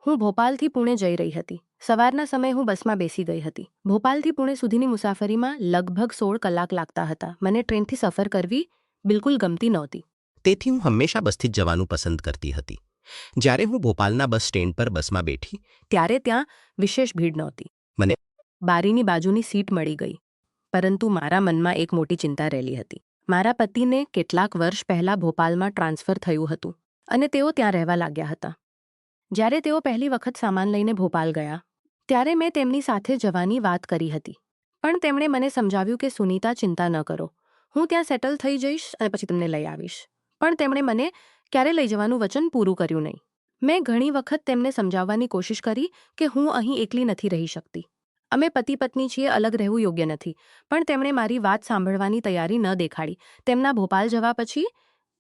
હું ભોપાલથી પુણે જઈ રહી હતી. સવારના સમયે હું બસમાં બેસી ગઈ હતી. ભોપાલથી પુણે સુધીની મુસાફરીમાં લગભગ 16 કલાક લાગતા હતા. મને ટ્રેનથી સફર કરવી બિલકુલ ગમતી નહોતી. તેથી હું હંમેશા બસથી જ જવાનું પસંદ કરતી હતી. જ્યારે હું ભોપાલના બસ સ્ટેન્ડ પર બસમાં બેઠી ત્યારે ત્યાં વિશેષ ભીડ નહોતી. મને બારીની બાજુની સીટ મળી ગઈ. પરંતુ મારા મનમાં એક મોટી ચિંતા રહેલી હતી. મારા પતિને કેટલાક વર્ષ પહેલાં ભોપાલમાં ટ્રાન્સફર થયું હતું અને તેઓ ત્યાં રહેવા લાગ્યા હતા. જ્યારે તેઓ પહેલી વખત સામાન લઈને ભોપાલ ગયા ત્યારે મેં તેમની સાથે જવાની વાત કરી હતી. પણ તેમણે મને સમજાવ્યું કે સુનીતા, ચિંતા ન કરો, હું ત્યાં સેટલ થઈ જઈશ અને પછી તમને લઈ આવીશ. પણ તેમણે મને ક્યારે લઈ જવાનું વચન પૂરું કર્યું નહીં. મેં ઘણી વખત તેમને સમજાવવાની કોશિશ કરી કે હું અહીં એકલી નથી રહી શકતી. અમે પતિ પત્ની છીએ, અલગ રહેવું યોગ્ય નથી. પણ તેમણે મારી વાત સાંભળવાની તૈયારી ન દેખાડી. તેમના ભોપાલ જવા પછી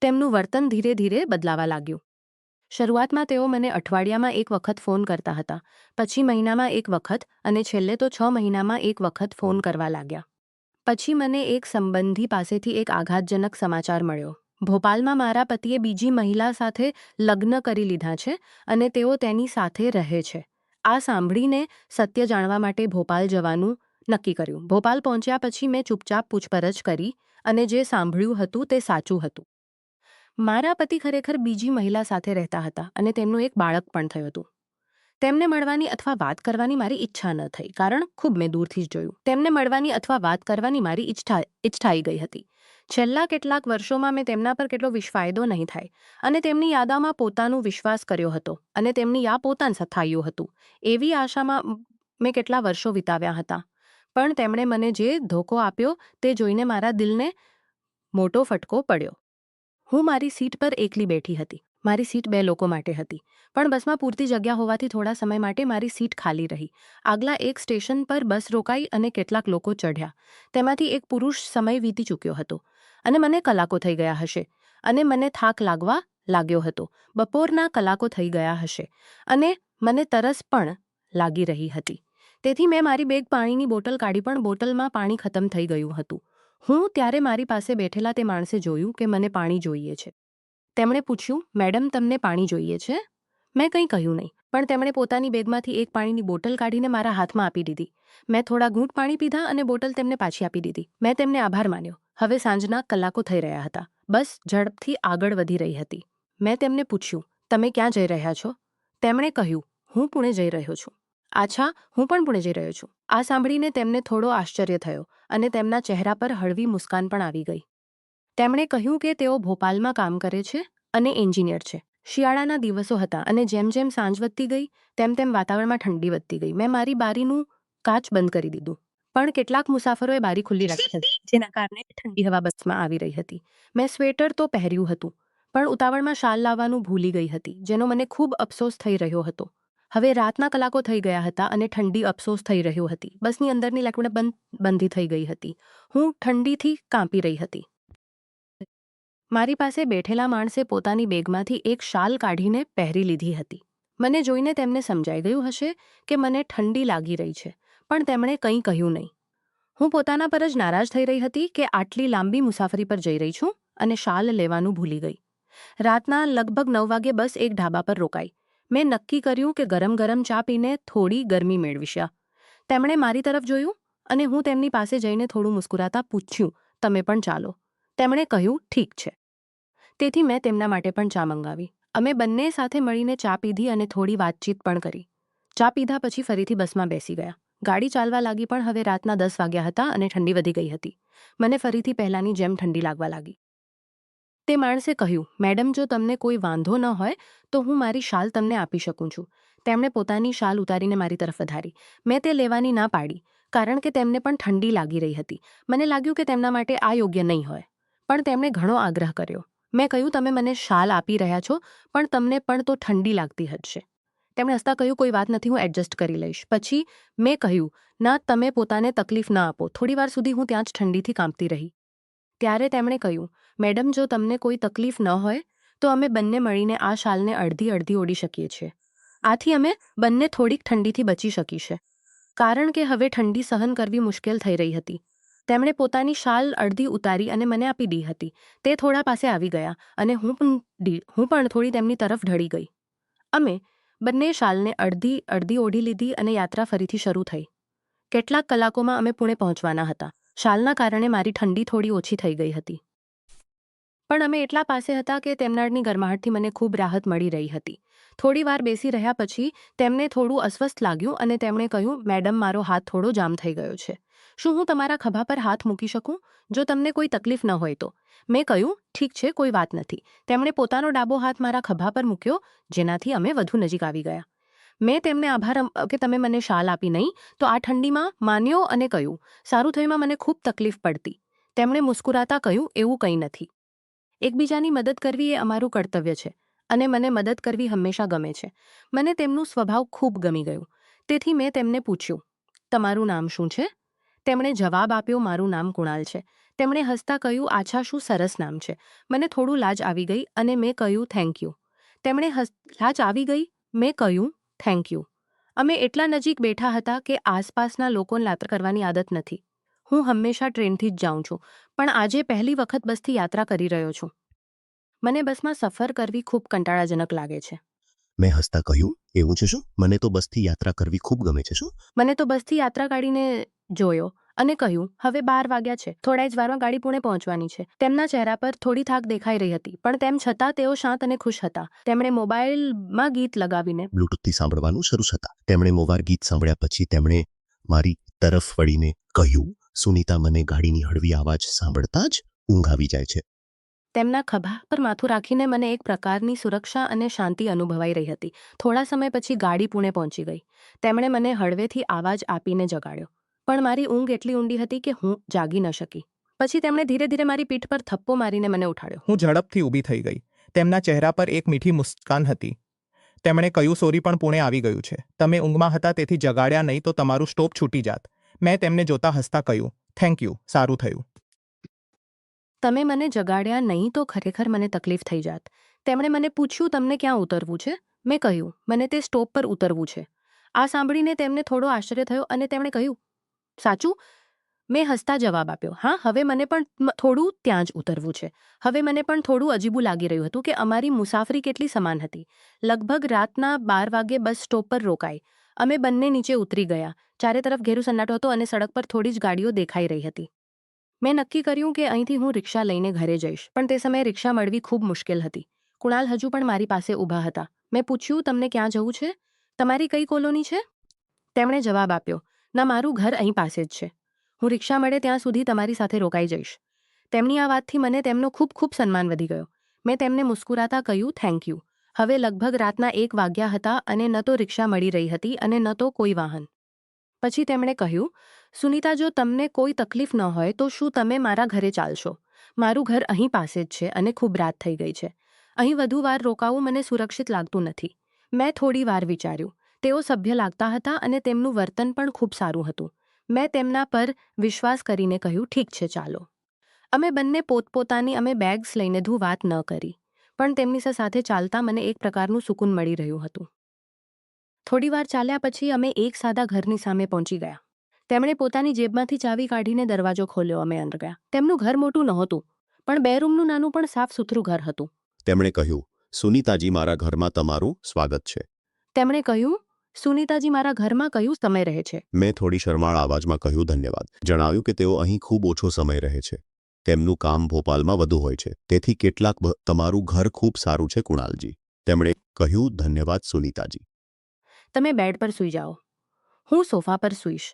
તેમનું વર્તન ધીરે ધીરે બદલાવા લાગ્યું. શરૂઆતમાં તેઓ મને અઠવાડિયામાં એક વખત ફોન કરતા હતા, પછી મહિનામાં એક વખત અને છેલ્લે તો 6 મહિનામાં એક વખત ફોન કરવા લાગ્યા. પછી મને એક સંબંધી પાસેથી એક આઘાતજનક સમાચાર મળ્યો. ભોપાલમાં મારા પતિએ બીજી મહિલા સાથે લગ્ન કરી લીધા છે અને તેઓ તેની સાથે રહે છે. આ સાંભળીને સત્ય જાણવા માટે ભોપાલ જવાનું નક્કી કર્યું. ભોપાલ પહોંચ્યા પછી મેં ચૂપચાપ પૂછપરછ કરી અને જે સાંભળ્યું હતું તે સાચું હતું. મારા પતિ ખરેખર બીજી મહિલા સાથે રહેતા હતા અને તેમનું એક બાળક પણ થયું હતું. તેમને મળવાની અથવા વાત કરવાની મારી ઈચ્છા ન થઈ, કારણ ખૂબ મેં દૂરથી જ જોયું. તેમને મળવાની અથવા વાત કરવાની મારી ઈચ્છાઈ ગઈ હતી. છેલ્લા કેટલાક વર્ષોમાં મેં તેમના પર કેટલો વિશ્વાયદો નહીં થાય અને તેમની યાદામાં પોતાનું વિશ્વાસ કર્યો હતો અને તેમની પોતાન સથાયું હતું. એવી આશામાં મેં કેટલા વર્ષો વિતાવ્યા હતા. પણ તેમણે મને જે ધોકો આપ્યો તે જોઈને મારા દિલને મોટો ફટકો પડ્યો. હું મારી સીટ પર એકલી બેઠી હતી. મારી સીટ 2 લોકો માટે હતી, પણ બસમાં પૂરતી જગ્યા હોવાથી થોડા સમય માટે મારી સીટ ખાલી રહી. આગલા એક સ્ટેશન પર બસ રોકાઈ અને કેટલાક લોકો ચઢ્યા. તેમાંથી એક પુરુષ સમય વીતી ચૂક્યો હતો અને મને કલાકો થઈ ગયા હશે અને મને થાક લાગવા લાગ્યો હતો. બપોરના કલાકો થઈ ગયા હશે અને મને તરસ પણ લાગી રહી હતી. તેથી મેં મારી બેગ પાણીની બોટલ કાઢી, પણ બોટલમાં પાણી ખતમ થઈ ગયું હતું. હું ત્યારે મારી પાસે બેઠેલા તે માણસે જોયું કે મને પાણી જોઈએ છે. તેમણે પૂછ્યું, મેડમ, તમને પાણી જોઈએ છે? મેં કંઈ કહ્યું નહીં, પણ તેમણે પોતાની બેગમાંથી એક પાણીની બોટલ કાઢીને મારા હાથમાં આપી દીધી. મેં થોડા ઘૂંટ પાણી પીધા અને બોટલ તેમને પાછી આપી દીધી. મેં તેમને આભાર માન્યો. હવે સાંજના કલાકો થઈ રહ્યા હતા. બસ ઝડપથી આગળ વધી રહી હતી. મેં તેમને પૂછ્યું, તમે ક્યાં જઈ રહ્યા છો? તેમણે કહ્યું, હું પુણે જઈ રહ્યો છું. આછા, હું પણ પુણે જઈ રહ્યો છું. આ સાંભળીને તેમને થોડો આશ્ચર્ય થયો અને તેમના ચહેરા પર હળવી મુસ્કાન પણ આવી ગઈ. તેમણે કહ્યું કે તેઓ ભોપાલમાં કામ કરે છે અને એન્જિનિયર છે. શિયાળાના દિવસો હતા અને જેમ જેમ સાંજ વધતી ગઈ તેમ તેમ વાતાવરણમાં ઠંડી વધતી ગઈ. મેં મારી બારીનું કાચ બંધ કરી દીધું, પણ કેટલાક મુસાફરોએ બારી ખુલ્લી રાખી હતી, જેના કારણે ઠંડી હવા બસમાં આવી રહી હતી. મેં સ્વેટર તો પહેર્યું હતું, પણ ઉતાવળમાં શાલ લાવવાનું ભૂલી ગઈ હતી, જેનો મને ખૂબ અફસોસ થઈ રહ્યો હતો. હવે રાતના કલાકો થઈ ગયા હતા અને ઠંડી અફસોસ થઈ રહ્યો હતી. બસની અંદરની લાકડું બંધી થઈ ગઈ હતી. હું ઠંડીથી કાંપી રહી હતી. મારી પાસે બેઠેલા માણસે પોતાની બેગમાંથી એક શાલ કાઢીને પહેરી લીધી હતી. મને જોઈને તેમને સમજાઈ ગયું હશે કે મને ઠંડી લાગી રહી છે, પણ તેમણે કંઈ કહ્યું નહીં. હું પોતાના પર જ નારાજ થઈ રહી હતી કે આટલી લાંબી મુસાફરી પર જઈ રહી છું અને શાલ લેવાનું ભૂલી ગઈ. રાતના લગભગ 9 વાગે બસ એક ઢાબા પર રોકાઈ. મેં નક્કી કર્યું કે ગરમ ગરમ ચા પીને થોડી ગરમી મેળવીશ. તેમણે મારી તરફ જોયું અને હું તેમની પાસે જઈને થોડું મુસ્કુરાતા પૂછ્યું, તમે પણ ચાલો? તેમણે કહ્યું, ઠીક છે. તેથી મેં તેમના માટે પણ ચા મંગાવી. અમે બંને સાથે મળીને ચા પીધી અને થોડી વાતચીત પણ કરી. ચા પીધા પછી ફરીથી બસમાં બેસી ગયા. ગાડી ચાલવા લાગી, પણ હવે રાતના 10 વાગ્યા હતા અને ઠંડી વધી ગઈ હતી. મને ફરીથી પહેલાંની જેમ ઠંડી લાગવા લાગી. તે માણસે કહ્યું, મેડમ, જો તમને કોઈ વાંધો ન હોય તો હું મારી શાલ તમને આપી શકું છું. તેમણે પોતાની શાલ ઉતારીને મારી તરફ વધારી. મેં તે લેવાની ના પાડી, કારણ કે તેમને પણ ઠંડી લાગી રહી હતી. મને લાગ્યું કે તેમના માટે આ યોગ્ય નહીં હોય, પણ તેમણે ઘણો આગ્રહ કર્યો. મેં કહ્યું, તમે મને શાલ આપી રહ્યા છો, પણ તમને પણ તો ઠંડી લાગતી હશે. તેમણે હસતા કહ્યું, કોઈ વાત નથી, હું એડજસ્ટ કરી લઈશ. પછી મેં કહ્યું, ના, તમે પોતાને તકલીફ ન આપો. થોડીવાર સુધી હું ત્યાં જ ઠંડીથી કાંપતી રહી. ત્યારે તેમણે કહ્યું, મેડમ, જો તમને કોઈ તકલીફ ન હોય તો અમે બંને મળીને આ શાલને અડધી અડધી ઓઢી શકીએ છીએ. આથી અમે બંને થોડીક ઠંડીથી બચી શકીશે, કારણ કે હવે ઠંડી સહન કરવી મુશ્કેલ થઈ રહી હતી. તેમણે પોતાની શાલ અડધી ઉતારી અને મને આપી દી હતી. તે થોડા પાસે આવી ગયા અને હું પણ થોડી તેમની તરફ ઢળી ગઈ. અમે બંને શાલને અડધી અડધી ઓઢી લીધી અને યાત્રા ફરીથી શરૂ થઈ. કેટલાક કલાકોમાં અમે પુણે પહોંચવાના હતા. શાલના કારણે મારી ઠંડી થોડી ઓછી થઈ ગઈ હતી. પણ અમે એટલા પાસે હતા કે તેમનાની ગરમાહટથી મને ખૂબ રાહત મળી રહી હતી. થોડી વાર બેસી રહ્યા પછી તેમને થોડું અસ્વસ્થ લાગ્યું અને તેમણે કહ્યું, મેડમ, મારો હાથ થોડો જામ થઈ ગયો છે. શું હું તમારા ખભા પર હાથ મૂકી શકું? જો તમને કોઈ તકલીફ ન હોય તો. મેં કહ્યું, ઠીક છે, કોઈ વાત નથી. તેમણે પોતાનો ડાબો હાથ મારા ખભા પર મૂક્યો, જેનાથી અમે વધુ નજીક આવી ગયા. મેં તેમને આભાર કે તમે મને શાલ આપી નહીં તો આ ઠંડીમાં માન્યો અને કહ્યું, સારું થયુંમાં મને ખૂબ તકલીફ પડતી. તેમણે મુસ્કુરાતા કહ્યું, એવું કંઈ નથી. એકબીજાની મદદ કરવી એ અમારું કર્તવ્ય છે અને મને મદદ કરવી હંમેશા ગમે છે. મને તેમનું સ્વભાવ ખૂબ ગમી ગયું. તેથી મેં તેમને પૂછ્યું, તમારું નામ શું છે? તેમણે જવાબ આપ્યો, મારું નામ કુણાલ છે. તેમણે હસતા કહ્યું, આછા, શું સરસ નામ છે. મને થોડું લાજ આવી ગઈ અને મેં કહ્યું, થેન્ક યુ. તેમણે લાજ આવી ગઈ? મેં કહ્યું, થેન્ક યુ. અમે એટલા નજીક બેઠા હતા કે આસપાસના લોકોને યાત્રા કરવાની આદત નથી. હું હંમેશા ટ્રેનથી જ જાઉં છું, પણ આજે પહેલી વખત બસથી યાત્રા કરી રહ્યો છું. મને બસમાં સફર કરવી ખૂબ કંટાળાજનક લાગે છે. મેં હસતા કહ્યું, એવું છે શું? મને તો બસથી યાત્રા કરવી ખૂબ ગમે છે. શું? મને તો બસથી યાત્રા કાઢીને જોયો અને કહ્યું, હવે 12 વાગ્યા છે, થોડા જ વારમાં ગાડી પુણે પહોંચવાની છે. તેમના ચહેરા પર થોડી થાક દેખાઈ રહી હતી, પણ તેમ છતાં તેઓ શાંત અને ખુશ હતા. તેમણે મોબાઈલમાં ગીત લગાવીને બ્લૂટૂથથી સાંભળવાનું શરૂ થતા તેમણે મોવાર ગીત સાંભળ્યા પછી તેમણે મારી તરફ વળીને કહ્યું, સુનીતા, મને ગાડીની હળવી અવાજ સાંભળતા જ ઊંઘ આવી જાય છે. તેમના ખભા પર માથું રાખીને મને એક પ્રકારની સુરક્ષા અને શાંતિ અનુભવાઈ રહી હતી. થોડા સમય પછી ગાડી પુણે પહોંચી ગઈ. તેમણે મને હળવેથી આવાજ આપીને જગાડ્યો, પણ મારી ઊંઘ એટલી ઊંડી હતી કે હું જાગી ન શકી. પછી તેમણે ધીરે ધીરે મારી પીઠ પર થપ્પો મારીને મને ઉઠાડ્યો. હું ઝડપથી ઊભી થઈ ગઈ. તેમના ચહેરા પર એક મીઠી મુસ્કાન હતી. તેમણે કહ્યું, સોરી, પણ પુણે આવી ગયું છે. તમે ઊંઘમાં હતા તેથી જગાડ્યા નહીં તો તમારું સ્ટોપ છૂટી જાત. મેં તેમને જોતા હસતા કહ્યું, થેન્ક યુ, સારું થયું. તમે મને જગાડ્યા નહીં તો ખરેખર મને તકલીફ થઈ જાત. તેમણે મને પૂછ્યું, તમને ક્યાં ઉતરવું છે? મેં કહ્યું, મને તે સ્ટોપ પર ઉતરવું છે. આ સાંભળીને તેમને થોડો આશ્ચર્ય થયો અને તેમણે કહ્યું, સાચું? મેં હસતા જવાબ આપ્યો, હા, હવે મને પણ થોડું ત્યાં જ ઉતરવું છે. હવે મને પણ થોડું અજીબું લાગી રહ્યું હતું કે અમારી મુસાફરી કેટલી સમાન હતી. લગભગ રાતના 12 વાગે બસ સ્ટોપ પર રોકાઈ. અમે બંને નીચે ઉતરી ગયા. ચારે તરફ ઘેરું સન્નાટો હતો અને સડક પર થોડી જ ગાડીઓ દેખાઈ રહી હતી. મેં નક્કી કર્યું કે અહીંથી હું રિક્ષા લઈને ઘરે જઈશ, પણ તે સમયે રિક્ષા મળવી ખૂબ મુશ્કેલ હતી. કુણાલ હજુ પણ મારી પાસે ઊભા હતા. મેં પૂછ્યું, તમને ક્યાં જવું છે? તમારી કઈ કોલોની છે? તેમણે જવાબ આપ્યો, ના, મારું ઘર અહીં પાસે જ છે. હું રિક્ષા મળે ત્યાં સુધી તમારી સાથે રોકાઈ જઈશ. તેમની આ વાતથી મને તેમનો ખૂબ ખૂબ સન્માન વધી ગયો. મેં તેમને મુસ્કુરાતા કહ્યું, થેન્ક યુ. હવે લગભગ રાતના 1 વાગ્યા હતા અને ન તો રિક્ષા મળી રહી હતી અને ન તો કોઈ વાહન. પછી તેમણે કહ્યું, સુનીતા, જો તમને કોઈ તકલીફ ન હોય તો શું તમે મારા ઘરે ચાલશો? મારું ઘર અહીં પાસે જ છે અને ખૂબ રાત થઈ ગઈ છે. અહીં વધુ વાર રોકાવું મને સુરક્ષિત લાગતું નથી. મેં થોડી વાર વિચાર્યું. તેઓ સભ્ય લાગતા હતા અને તેમનું વર્તન પણ ખૂબ સારું હતું. મેં તેમના પર વિશ્વાસ કરીને કહ્યું, ઠીક છે, ચાલો. અમે બંને પોતપોતાની બેગ્સ લઈને વાત ન કરી, પણ તેમની સાથે ચાલતા મને એક પ્રકારનું સુકૂન મળી રહ્યું હતું. થોડીવાર ચાલ્યા પછી અમે એક સાદા ઘરની સામે પહોંચી ગયા. તેમણે પોતાની જેબમાંથી ચાવી કાઢીને દરવાજો ખોલ્યો. અમે અંદર ગયા. તેમનું ઘર મોટું નહોતું, પણ 2 રૂમનું નાનું પણ સાફ સુથરું ઘર હતું. તેમણે કહ્યું, સુનીતાજી, મારા ઘરમાં તમારું સ્વાગત છે. તેમણે કહ્યું, સુનીતાજી, મારા ઘરમાં કયું સમય રહે છે? મેં થોડી શરમાળ અવાજમાં કહ્યું, ધન્યવાદ. જણાવ્યું કે તેઓ અહીં ખૂબ ઓછો સમય રહે છે. તેમનું કામ ભોપાલમાં વધુ હોય છે, તેથી કેટલાક તમારું ઘર ખૂબ સારું છે, કુણાલજી. તેમણે કહ્યું, ધન્યવાદ સુનીતાજી. તમે બેડ પર સૂઈ જાઓ, હું સોફા પર સૂઈશ.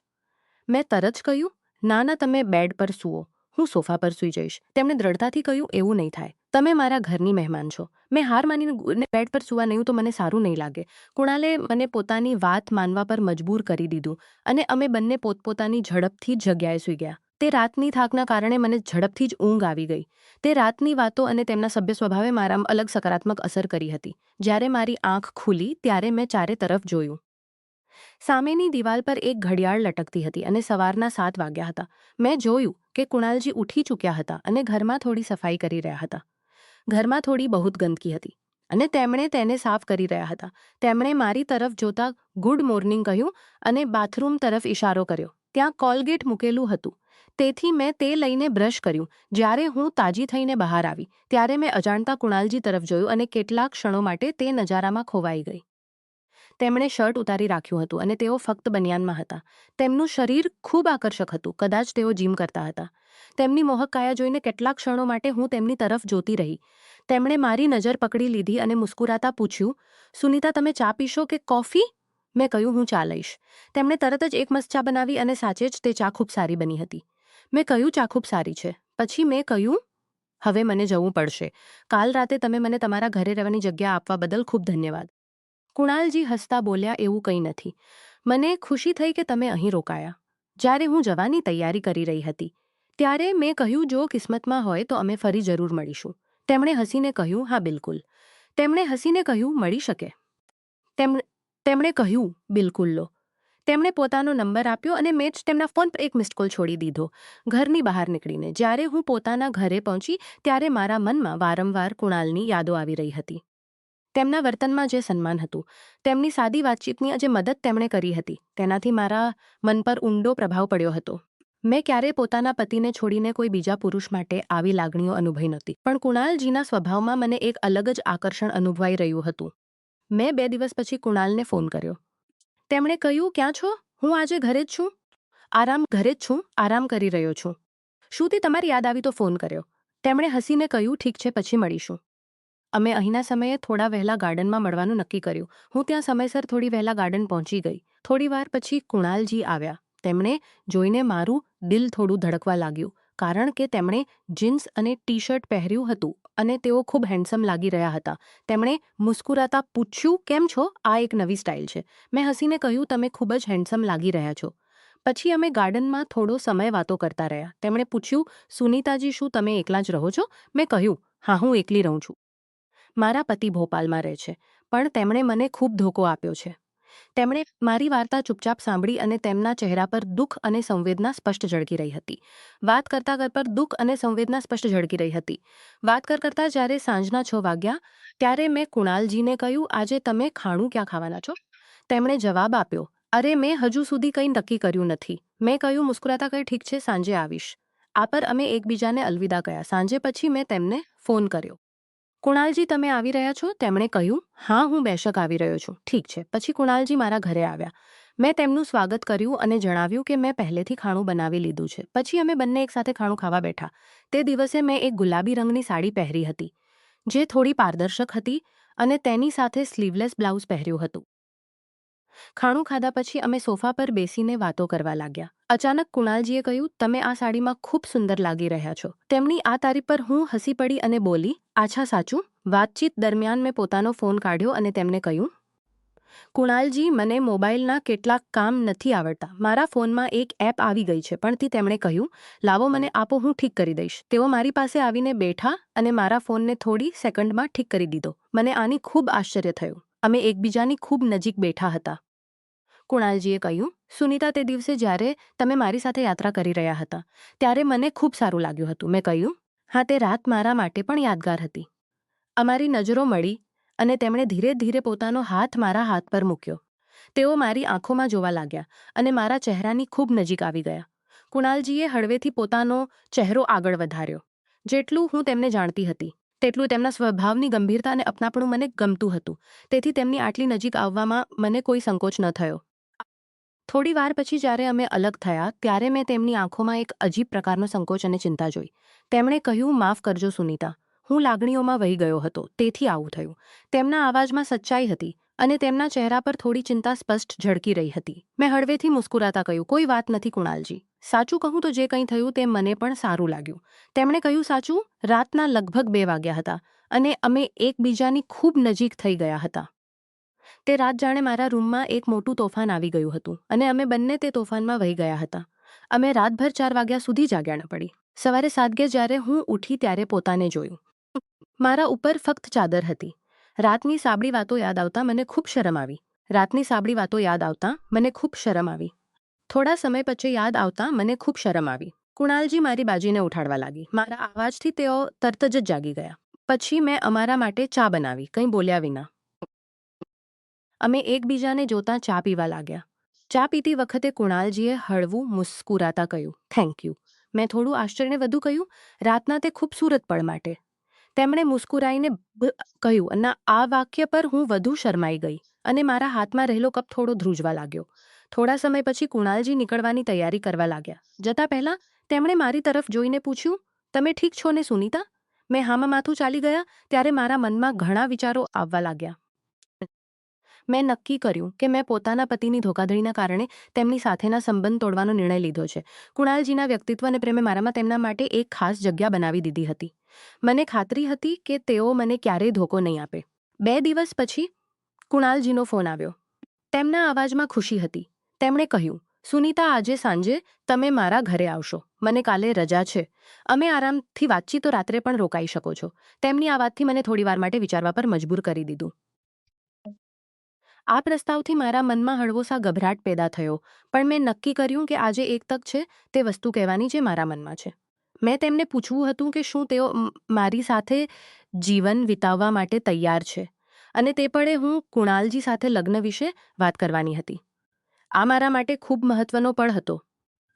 મેં તરત જ કહ્યું, ના ના, તમે બેડ પર સૂઓ, હું સોફા પર સૂઈ જઈશ. તેમણે દ્રઢતાથી કહ્યું, એવું નહીં થાય. તમે મારા ઘરની મહેમાન છો. મેં હાર માનીને બેડ પર સૂવા નહીં તો મને સારું નહીં લાગે. કુણાલે મને પોતાની વાત માનવા પર મજબૂર કરી દીધું અને અમે બંને પોતપોતાની ઝડપથી જ જગ્યાએ સૂઈ ગયા. તે રાતની થાકના કારણે મને ઝડપથી જ ઊંઘ આવી ગઈ. તે રાતની વાતો અને તેમના સભ્ય સ્વભાવે મારામાં અલગ સકારાત્મક અસર કરી હતી. જ્યારે મારી આંખ ખુલી ત્યારે મેં ચારે તરફ જોયું. સામેની દિવાલ પર એક ઘડિયાળ લટકતી હતી અને સવારના 7 વાગ્યા હતા. મેં જોયું કે કુણાલજી ઉઠી ચૂક્યા હતા અને ઘરમાં થોડી સફાઈ કરી રહ્યા હતા. ઘરમાં થોડી બહુ ગંદકી હતી અને તેમણે તેને સાફ કરી રહ્યા હતા. તેમણે મારી તરફ જોતા ગુડ મોર્નિંગ કહ્યું અને બાથરૂમ તરફ ઇશારો કર્યો. ત્યાં કોલગેટ મૂકેલું હતું, તેથી મેં તે લઈને બ્રશ કર્યું. જ્યારે હું તાજી થઈને બહાર આવી ત્યારે મેં અજાણતા કુણાલજી તરફ જોયું અને કેટલાક ક્ષણો માટે તે નજારામાં ખોવાઈ ગઈ. તેમણે શર્ટ ઉતારી રાખ્યું હતું અને તેઓ ફક્ત બનિયાનમાં હતા. તેમનું શરીર ખૂબ આકર્ષક હતું. કદાચ તેઓ જીમ કરતા હતા. તેમની મોહક કાયા જોઈને કેટલાક ક્ષણો માટે હું તેમની તરફ જોતી રહી. તેમણે મારી નજર પકડી લીધી અને મુસ્કુરાતા પૂછ્યું, સુનીતા, તમે ચા પીશો કે કોફી? મેં કહ્યું, હું ચા લઈશ. તેમણે તરત જ એક મસ્ત ચા બનાવી અને સાચે જ તે ચા ખૂબ સારી બની હતી. મેં કહ્યું, ચા ખૂબ સારી છે. પછી મેં કહ્યું, હવે મને જવું પડશે. કાલ રાતે તમે મને તમારા ઘરે રહેવાની જગ્યા આપવા બદલ ખૂબ ધન્યવાદ. કુણાલજી હસતા બોલ્યા, એવું કંઈ નથી. મને ખુશી થઈ કે તમે અહીં રોકાયા. જ્યારે હું જવાની તૈયારી કરી રહી હતી ત્યારે મેં કહ્યું, જો કિસ્મતમાં હોય તો અમે ફરી જરૂર મળીશું. તેમણે હસીને કહ્યું, હા બિલકુલ. તેમણે હસીને કહ્યું, મળી શકે. તેમણે કહ્યું, બિલકુલ લો. તેમણે પોતાનો નંબર આપ્યો અને મેં જ તેમના ફોન પર એક મિસ્ડ કોલ છોડી દીધો. ઘરની બહાર નીકળીને જ્યારે હું પોતાના ઘરે પહોંચી ત્યારે મારા મનમાં વારંવાર કુણાલની યાદો આવી રહી હતી. તેમના વર્તનમાં જે સન્માન હતું, તેમની સાદી વાતચીતની જે મદદ તેમણે કરી હતી, તેનાથી મારા મન પર ઊંડો પ્રભાવ પડ્યો હતો. મેં ક્યારેય પોતાના પતિને છોડીને કોઈ બીજા પુરુષ માટે આવી લાગણીઓ અનુભવી નહોતી. પણ કુણાલજીના સ્વભાવમાં મને એક અલગ જ આકર્ષણ અનુભવાઈ રહ્યું હતું. મેં 2 દિવસ પછી કુણાલને ફોન કર્યો. તેમણે કહ્યું, ક્યાં છો? હું આજે ઘરે જ છું. આરામ કરી રહ્યો છું. શું તે તમારી યાદ આવી તો ફોન કર્યો? તેમણે હસીને કહ્યું, ઠીક છે, પછી મળીશું. અમે અહીંના સમયે થોડા વહેલા ગાર્ડનમાં મળવાનું નક્કી કર્યું. હું ત્યાં સમયસર થોડી વહેલા ગાર્ડન પહોંચી ગઈ. થોડી વાર પછી કુણાલજી આવ્યા. તેમણે જોઈને મારું દિલ થોડું ધડકવા લાગ્યું, કારણ કે તેમણે જીન્સ અને ટી શર્ટ પહેર્યું હતું અને તેઓ ખૂબ હેન્ડસમ લાગી રહ્યા હતા. તેમણે મુસ્કુરાતા પૂછ્યું, કેમ છો? આ એક નવી સ્ટાઇલ છે. મેં હસીને કહ્યું, તમે ખૂબ જ હેન્ડસમ લાગી રહ્યા છો. પછી અમે ગાર્ડનમાં થોડો સમય વાતો કરતા રહ્યા. તેમણે પૂછ્યું, સુનીતાજી, શું તમે એકલા જ રહો છો? મેં કહ્યું, હા, હું એકલી રહું છું. મારા પતિ ભોપાલમાં રહે છે, પણ તેમણે મને ખૂબ ધોકો આપ્યો છે. તેમણે મારી વાર્તા ચૂપચાપ સાંભળી અને તેમના ચહેરા પર દુઃખ અને સંવેદના સ્પષ્ટ ઝળકી રહી હતી. વાત કરતા જ્યારે સાંજના 6 વાગ્યા ત્યારે મેં કુણાલજીને કહ્યું, આજે તમે ખાણું ક્યાં ખાવાના છો? તેમણે જવાબ આપ્યો, અરે, મેં હજુ સુધી કંઈ નક્કી કર્યું નથી. મેં કહ્યું, મુસ્કુરાતા કહ્યું, ઠીક છે, સાંજે આવીશ. આ પર અમે એકબીજાને અલવિદા કહ્યા. સાંજે પછી મેં તેમને ફોન કર્યો. કુણાલજી, તમે આવી રહ્યા છો? તેમણે કહ્યું, હા, હું બેશક આવી રહ્યો છું. ઠીક છે. પછી કુણાલજી મારા ઘરે આવ્યા. મેં તેમનું સ્વાગત કર્યું અને જણાવ્યું કે મેં પહેલેથી ખાણું બનાવી લીધું છે. પછી અમે બંને એકસાથે ખાણું ખાવા બેઠા. તે દિવસે મેં એક ગુલાબી રંગની સાડી પહેરી હતી, જે થોડી પારદર્શક હતી અને તેની સાથે સ્લીવલેસ બ્લાઉઝ પહેર્યું હતું. ખાણું ખાધા પછી અમે સોફા પર બેસીને વાતો કરવા લાગ્યા. અચાનક કુણાલજીએ કહ્યું, તમે આ સાડીમાં ખૂબ સુંદર લાગી રહ્યા છો. તેમની આ તારીફ પર હું હસી પડી અને બોલી, આછા, સાચું? વાતચીત દરમિયાન મેં પોતાનો ફોન કાઢ્યો અને તેમને કહ્યું, કુણાલજી, મને મોબાઈલના કેટલાક કામ નથી આવડતા. મારા ફોનમાં એક એપ આવી ગઈ છે, પણ તેમણે કહ્યું, લાવો મને આપો, હું ઠીક કરી દઈશ. તેઓ મારી પાસે આવીને બેઠા અને મારા ફોનને થોડી સેકન્ડમાં ઠીક કરી દીધો. મને આની ખૂબ આશ્ચર્ય થયું. અમે એકબીજાની ખૂબ નજીક બેઠા હતા. કુણાલજીએ કહ્યું, સુનીતા, તે દિવસે જ્યારે તમે મારી સાથે યાત્રા કરી રહ્યા હતા ત્યારે મને ખૂબ સારું લાગ્યું હતું. મેં કહ્યું, હા, તે રાત મારા માટે પણ યાદગાર હતી. અમારી નજરો મળી અને તેમણે ધીરે ધીરે પોતાનો હાથ મારા હાથ પર મૂક્યો. તેઓ મારી આંખોમાં જોવા લાગ્યા અને મારા ચહેરાની ખૂબ નજીક આવી ગયા. કુણાલજીએ હળવેથી પોતાનો ચહેરો આગળ વધાર્યો. જેટલું હું તેમને જાણતી હતી તેટલું તેમના સ્વભાવની ગંભીરતા અને અપનાપણું મને ગમતું હતું. તેથી તેમની આટલી નજીક આવવામાં મને કોઈ સંકોચ ન થયો. થોડી વાર પછી જ્યારે અમે અલગ થયા ત્યારે મેં તેમની આંખોમાં એક અજીબ પ્રકારનો સંકોચ અને ચિંતા જોઈ. તેમણે કહ્યું, માફ કરજો સુનીતા, હું લાગણીઓમાં વહી ગયો હતો, તેથી આવું થયું. તેમના અવાજમાં સચ્ચાઈ હતી અને તેમના ચહેરા પર થોડી ચિંતા સ્પષ્ટ ઝળકી રહી હતી. મેં હળવેથી મુસ્કુરાતા કહ્યું, કોઈ વાત નથી કુણાલજી. સાચું કહું તો જે કંઈ થયું તે મને પણ સારું લાગ્યું. તેમણે કહ્યું, સાચું? રાતના લગભગ 2 વાગ્યા હતા અને અમે એકબીજાની ખૂબ નજીક થઈ ગયા હતા. તે રાત જાણે મારા રૂમમાં એક મોટું તોફાન આવી ગયું હતું અને અમે બંને તે તોફાનમાં વહી ગયા હતા. અમે રાતભર 4 વાગ્યા સુધી જાગ્યા ન પડી. સવારે 7 વાગ્યે જ્યારે હું ઉઠી ત્યારે પોતાને જોયું. મારા ઉપર ફક્ત ચાદર હતી. રાતની સાબડી વાતો યાદ આવતા મને ખૂબ શરમ આવી. થોડા સમય પછી યાદ આવતા મને ખૂબ શરમ આવી. કુણાલજી મારી બાજીને ઉઠાડવા લાગી. મારા અવાજથી તેઓ તરત જ જાગી ગયા. પછી મેં અમારા માટે ચા બનાવી, કંઈ બોલ્યા વિના. અમે એકબીજાને જોતા ચા પીવા લાગ્યા. ચા પીતી વખતે કુણાલજીએ હળવું મુસ્કુરાતા કહ્યું, થેન્ક યુ. મેં થોડું આશ્ચર્યને વધુ કહ્યું, રાતના તે ખૂબસૂરત પળ માટે. તેમણે મુસ્કુરાઈને કહ્યું અને આ વાક્ય પર હું વધુ શરમાઈ ગઈ અને મારા હાથમાં રહેલો કપ થોડો ધ્રુજવા લાગ્યો. થોડા સમય પછી કુણાલજી નીકળવાની તૈયારી કરવા લાગ્યા. જતા પહેલા તેમણે મારી તરફ જોઈને પૂછ્યું, તમે ઠીક છો ને સુનીતા? મેં હામાં માથું ચાલી ગયા ત્યારે મારા મનમાં ઘણા વિચારો આવવા લાગ્યા. મેં નક્કી કર્યું કે મેં પોતાના પતિની ધોખાધડીના કારણે તેમની સાથેના સંબંધ તોડવાનો નિર્ણય લીધો છે. કુણાલજીના વ્યક્તિત્વ અને પ્રેમે મારામાં તેમના માટે એક ખાસ જગ્યા બનાવી દીધી હતી. મને ખાતરી હતી કે તેઓ મને ક્યારેય ધોકો નહીં આપે. 2 દિવસ પછી કુણાલજીનો ફોન આવ્યો. તેમના અવાજમાં ખુશી હતી. તેમણે કહ્યું, સુનીતા, આજે સાંજે તમે મારા ઘરે આવશો. મને કાલે રજા છે. અમે આરામથી વાતચીતો રાત્રે પણ રોકાઈ શકો છો. તેમની આ વાતથી મને થોડીવાર માટે વિચારવા પર મજબૂર કરી દીધું. આ પ્રસ્તાવથી મારા મનમાં હળવોસા ગભરાટ પેદા થયો, પણ મેં નક્કી કર્યું કે આજે એક તક છે તે વસ્તુ કહેવાની જે મારા મનમાં છે. મેં તેમને પૂછવું હતું કે શું તેઓ મારી સાથે જીવન વિતાવવા માટે તૈયાર છે, અને તે પળે હું કુણાલજી સાથે લગ્ન વિશે વાત કરવાની હતી. આ મારા માટે ખૂબ મહત્વનો પળ હતો,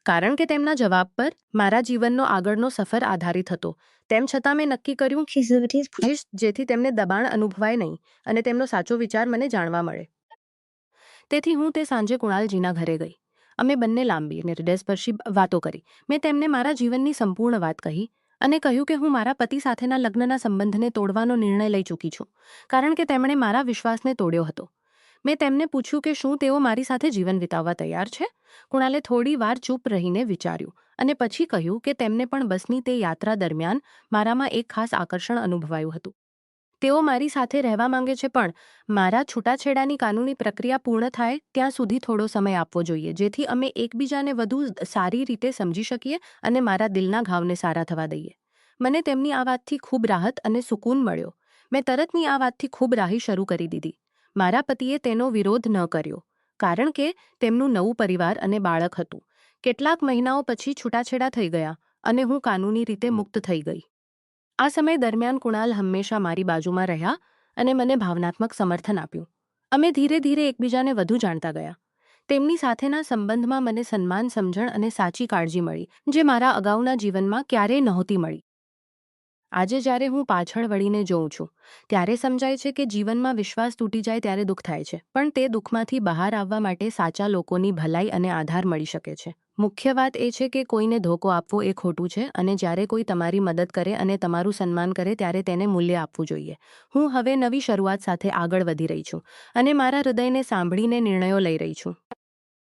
કારણ કે તેમના જવાબ પર મારા જીવનનો આગળનો સફર આધારિત હતો. તેમ છતાં મેં નક્કી કર્યું કે જેથી તેમને દબાણ અનુભવાય નહીં અને તેમનો સાચો વિચાર મને જાણવા મળે. તેથી હું તે સાંજે કુણાલજીના ઘરે ગઈ. અમે બંને લાંબી અને હૃદયસ્પર્શી વાતો કરી. મેં તેમને મારા જીવનની સંપૂર્ણ વાત કહી અને કહ્યું કે હું મારા પતિ સાથેના લગ્નના સંબંધને તોડવાનો નિર્ણય લઈ ચૂકી છું, કારણ કે તેમણે મારા વિશ્વાસને તોડ્યો હતો. મેં તેમને પૂછ્યું કે શું તેઓ મારી સાથે જીવન વિતાવવા તૈયાર છે. કુણાલે થોડી વાર ચૂપ રહીને વિચાર્યું અને પછી કહ્યું કે તેમને પણ બસની તે યાત્રા દરમિયાન મારામાં એક ખાસ આકર્ષણ અનુભવાયું હતું. તેઓ મારી સાથે રહેવા માંગે છે, પણ મારા છૂટાછેડાની કાનૂની પ્રક્રિયા પૂર્ણ થાય ત્યાં સુધી થોડો સમય આપવો જોઈએ, જેથી અમે એકબીજાને વધુ સારી રીતે સમજી શકીએ અને મારા દિલના ઘાવને સારા થવા દઈએ. મને તેમની આ વાતથી ખૂબ રાહત અને સુકૂન મળ્યો. મેં તરતની આ વાતથી ખૂબ રાહી શરૂ કરી દીધી. મારા પતિએ તેનો વિરોધ ન કર્યો, કારણ કે તેમનું નવું પરિવાર અને બાળક હતું. કેટલાક મહિનાઓ પછી છૂટાછેડા થઈ ગયા અને હું કાનૂની રીતે મુક્ત થઈ ગઈ. આ સમય દરમિયાન કુણાલ હંમેશા મારી બાજુમાં રહ્યા અને મને ભાવનાત્મક સમર્થન આપ્યું. અમે ધીરે ધીરે એકબીજાને વધુ જાણતા ગયા. તેમની સાથેના સંબંધમાં મને સન્માન, સમજણ અને સાચી કાળજી મળી, જે મારા અગાઉના જીવનમાં ક્યારેય નહોતી મળી. આજે જ્યારે હું પાછળ વળીને જોઉં છું, ત્યારે સમજાય છે કે જીવનમાં વિશ્વાસ તૂટી જાય ત્યારે દુઃખ થાય છે, પણ તે દુઃખમાંથી બહાર આવવા માટે સાચા લોકોની ભલાઈ અને આધાર મળી શકે છે. મુખ્ય વાત એ છે કે કોઈને ધોકો આપવો એ ખોટું છે, અને જ્યારે કોઈ તમારી મદદ કરે અને તમારું સન્માન કરે ત્યારે તેને મૂલ્ય આપવું જોઈએ. હું હવે નવી શરૂઆત સાથે આગળ વધી રહી છું અને મારા હૃદયને સાંભળીને નિર્ણયો લઈ રહી છું.